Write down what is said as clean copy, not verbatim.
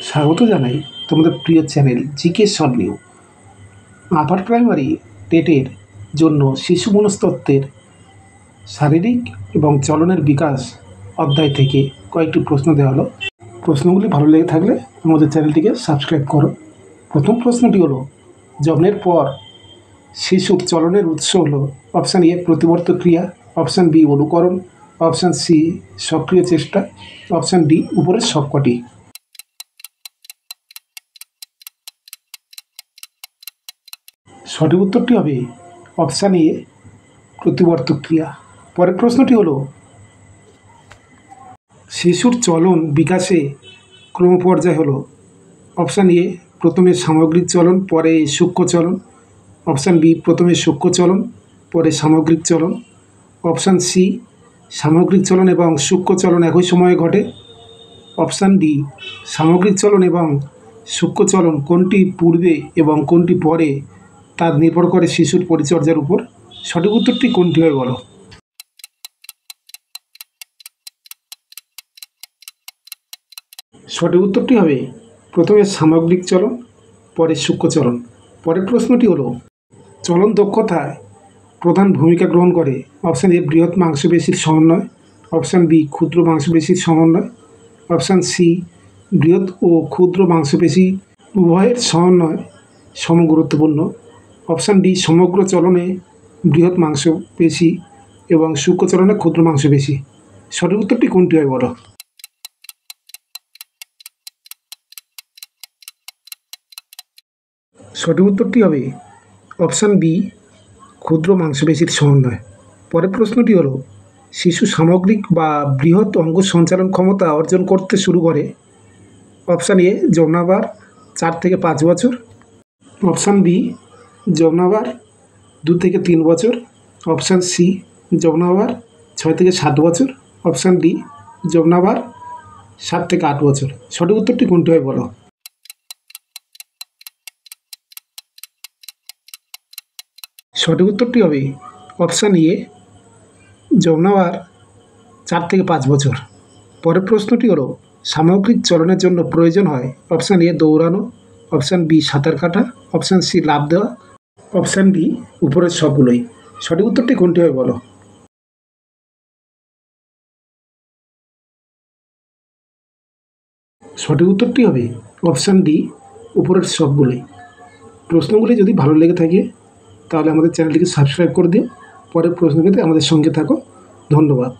স্বাগত জানাই তোমাদের প্রিয় channel GK solve new. Upper primary টেটের জন্য শিশু মনস্তত্ত্বের শারীরিক এবং চলনের বিকাশ অধ্যায় থেকে কয়েকটি প্রশ্ন দেওয়া হলো। প্রশ্নগুলি ভালো লেগে থাকলে আমাদের চ্যানেলটিকে সাবস্ক্রাইব করো। প্রথম প্রশ্নটি হলো, জন্মের পর শিশুর চলনের উৎস হলো অপশান এ প্রতিবর্ত ক্রিয়া, অপশান বি অনুকরণ, অপশান সি সক্রিয় চেষ্টা, অপশান ডি উপরের সবকটি। সঠিক উত্তরটি হবে অপশান এ প্রতিবর্তক ক্রিয়া। পরের প্রশ্নটি হলো, শিশুর চলন বিকাশে ক্রমপর্যায় হলো অপশান এ প্রথমে সামগ্রিক চলন পরে সূক্ষ্ম চলন, অপশান বি প্রথমে সূক্ষ্ম চলন পরে সামগ্রিক চলন, অপশান সি সামগ্রিক চলন এবং সূক্ষ্ম চলন একই সময়ে ঘটে, অপশান ডি সামগ্রিক চলন এবং সূক্ষ্ম চলন কোনটি পূর্বে এবং কোনটি পরে তা নির্ভর করে শিশুর পরিচর্যার উপর। সঠিক উত্তরটি কোনটি হয় বলো? সঠিক উত্তরটি হবে প্রথমে সামগ্রিক চলন পরে সূক্ষ্ম চলন। পরের প্রশ্নটি হলো, চলন দক্ষতায় প্রধান ভূমিকা গ্রহণ করে অপশান এ বৃহৎ মাংসপেশির সমন্বয়, অপশান বি ক্ষুদ্র মাংসপেশির সমন্বয়, অপশান সি বৃহৎ ও ক্ষুদ্র মাংসপেশি উভয়ের সমন্বয় সম গুরুত্বপূর্ণ, অপশান ডি সমগ্র চলনে বৃহৎ মাংসপেশি এবং সূক্ষ্ম চলনে ক্ষুদ্র মাংসপেশি। সঠিক উত্তরটি কোনটি হয় বলো? সঠিক উত্তরটি হবে অপশান বি ক্ষুদ্র মাংসপেশির সমন্বয়। পরের প্রশ্নটি হলো, শিশু সামগ্রিক বা বৃহৎ অঙ্গ সঞ্চালন ক্ষমতা অর্জন করতে শুরু করে অপশান এ যৌবনাবার 4 থেকে 5 বছর, অপশান বি যৌবনাবার 2 থেকে 3 বছর, অপশান সি যৌবনাবার 6 থেকে 7 বছর, অপশান ডি যৌবনাবার 7 থেকে 8 বছর। সঠিক উত্তরটি কোনটি হয় বলো? সঠিক উত্তরটি হবে অপশান এ যৌবনাবার 4 থেকে 5 বছর। পরের প্রশ্নটি হলো, সামগ্রিক চলনের জন্য প্রয়োজন হয় অপশান এ দৌড়ানো, অপশান বি সাঁতার কাটা, অপশান সি লাফ দেওয়া, অপশান ডি উপরের সবগুলোই। সঠিক উত্তরটি কোনটি হয় বলো? সঠিক উত্তরটি হবে অপশান ডি উপরের সবগুলোই। প্রশ্নগুলি যদি ভালো লেগে থাকে তাহলে আমাদের চ্যানেলটিকে সাবস্ক্রাইব করে দিও। পরের প্রশ্ন পেতে আমাদের সঙ্গে থাকো। ধন্যবাদ।